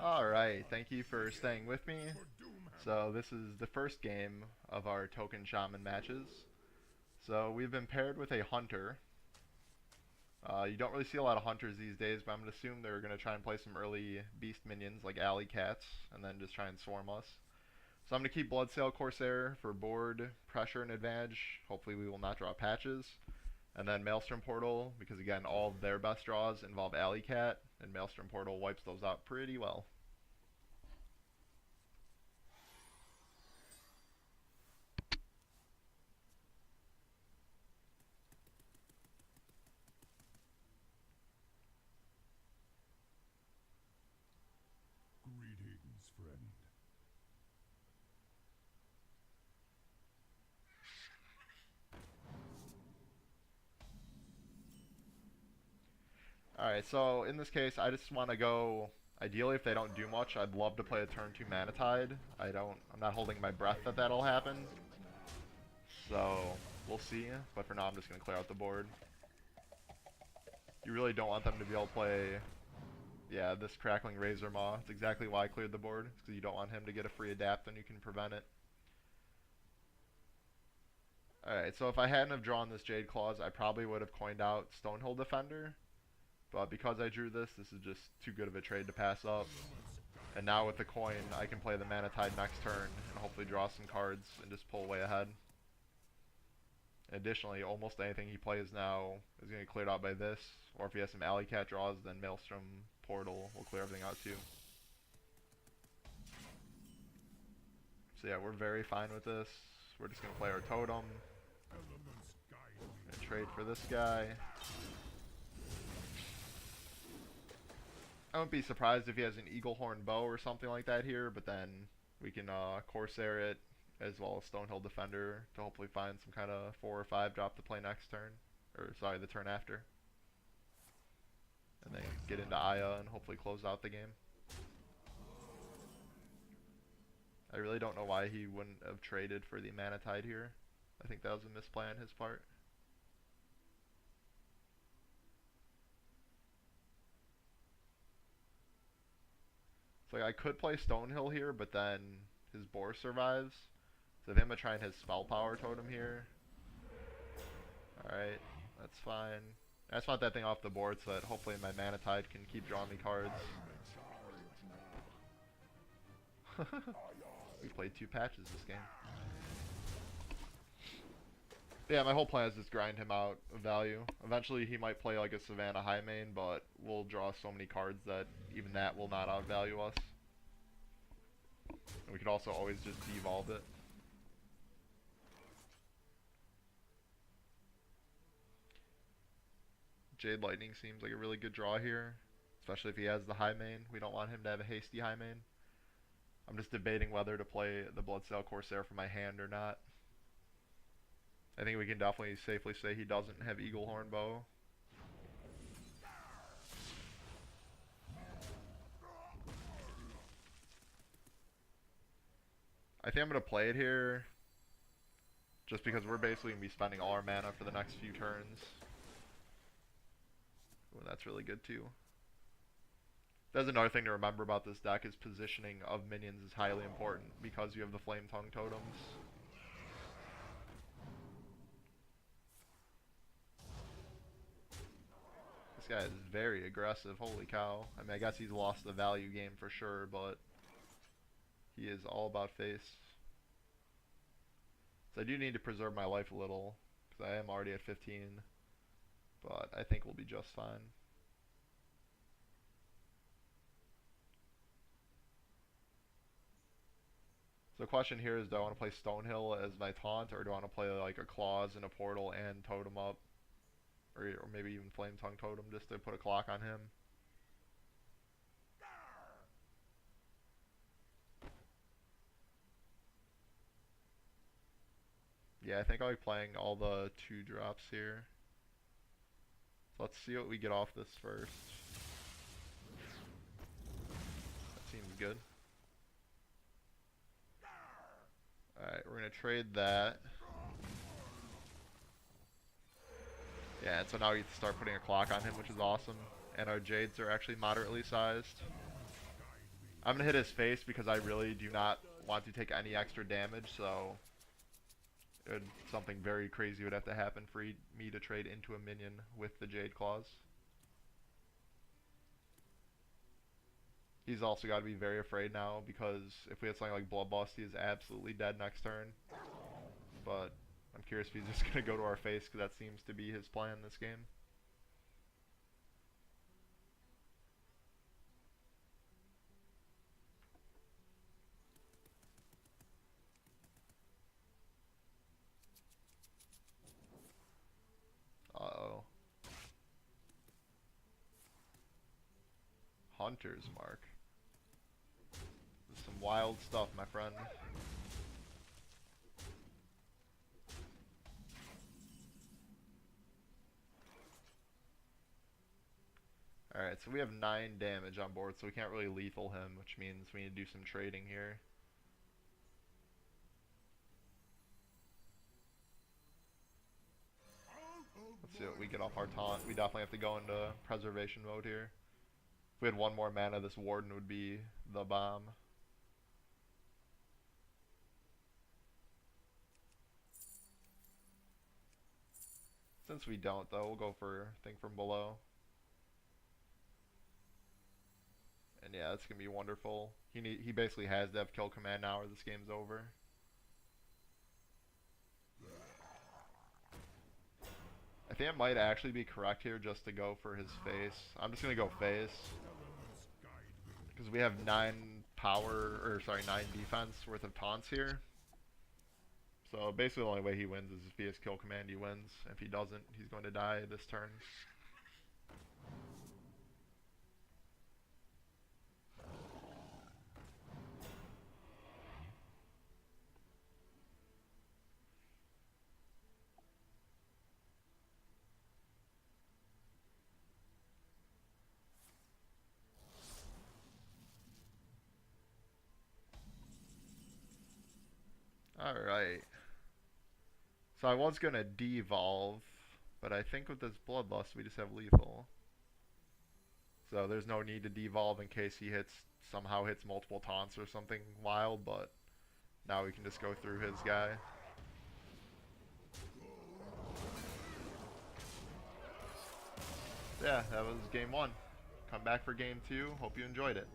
Alright, thank you for staying with me. So this is the first game of our Token Shaman matches. So we've been paired with a hunter. You don't really see a lot of hunters these days, but I'm going to assume they're going to try and play some early beast minions like alley cats, and then just try and swarm us. So I'm going to keep Bloodsail Corsair for board pressure and advantage. Hopefully we will not draw patches. And then Maelstrom Portal, because again, all of their best draws involve alley cat, and Maelstrom Portal wipes those out pretty well. Greetings, friend. Alright, so in this case, I just want to go, ideally if they don't do much, I'd love to play a turn 2 Mana Tide. I'm not holding my breath that that'll happen. So, we'll see, but for now I'm just going to clear out the board. You really don't want them to be able to play, yeah, this Crackling Razor Maw. It's exactly why I cleared the board, because you don't want him to get a free adapt and you can prevent it. Alright, so if I hadn't have drawn this Jade Claws, I probably would have coined out Stonehill Defender. But because I drew this is just too good of a trade to pass up. And now with the coin, I can play the Mana Tide next turn and hopefully draw some cards and just pull way ahead. Additionally, almost anything he plays now is going to get cleared out by this. Or if he has some alley cat draws, then Maelstrom Portal will clear everything out too. So yeah, we're very fine with this. We're just going to play our Totem. Gonna trade for this guy. I wouldn't be surprised if he has an Eaglehorn Bow or something like that here, but then we can Corsair it as well as Stonehill Defender to hopefully find some kind of 4 or 5 drop to play next turn. Or, sorry, the turn after. And then get into Aya and hopefully close out the game. I really don't know why he wouldn't have traded for the Mana Tide here. I think that was a misplay on his part. So like, I could play Stonehill here, but then his Boar survives. So if I'm gonna try and his Spell Power Totem here. Alright, that's fine. I just want that thing off the board so that hopefully my Mana Tide can keep drawing me cards. We played 2 patches this game. But yeah, my whole plan is just grind him out of value. Eventually he might play like a Savannah High Main, but we'll draw so many cards that even that will not outvalue us. And we could also always just devolve it. Jade Lightning seems like a really good draw here, especially if he has the High Main. We don't want him to have a hasty High Main. I'm just debating whether to play the Bloodsail Corsair for my hand or not. I think we can definitely safely say he doesn't have Eaglehorn Bow. I think I'm going to play it here just because we're basically going to be spending all our mana for the next few turns. Ooh, that's really good too. There's another thing to remember about this deck is positioning of minions is highly important because you have the Flame Tongue totems. This guy is very aggressive, holy cow. I mean, I guess he's lost the value game for sure, but he is all about face. So I do need to preserve my life a little, because I am already at 15, but I think we'll be just fine. So the question here is, do I want to play Stonehill as my taunt, or do I want to play like a Claws and a Portal and Totem up? Or maybe even Flame Tongue Totem just to put a clock on him. Yeah, I think I'll be playing all the 2 drops here. So let's see what we get off this first. That seems good. Alright, we're going to trade that. Yeah, and so now we get to start putting a clock on him, which is awesome. And our Jades are actually moderately sized. I'm gonna hit his face because I really do not want to take any extra damage, so something very crazy would have to happen for me to trade into a minion with the Jade Claws. He's also got to be very afraid now because if we had something like Bloodlust, he is absolutely dead next turn. But I'm curious if he's just going to go to our face because that seems to be his plan this game. Uh-oh. Hunter's Mark. This is some wild stuff, my friend. Alright, so we have 9 damage on board, so we can't really lethal him, which means we need to do some trading here. Let's see what we get off our taunt. We definitely have to go into preservation mode here. If we had one more mana, this Warden would be the bomb. Since we don't, though, we'll go for Thing from Below. And yeah, it's going to be wonderful. He basically has to have kill command now or this game's over. I think it might actually be correct here just to go for his face. I'm just going to go face. Because we have 9 defense worth of taunts here. So basically the only way he wins is if he has kill command, he wins. If he doesn't, he's going to die this turn. Alright. So I was going to devolve, but I think with this Bloodlust we just have lethal. So there's no need to devolve in case he somehow hits multiple taunts or something wild, but now we can just go through his guy. Yeah, that was game 1. Come back for game 2. Hope you enjoyed it.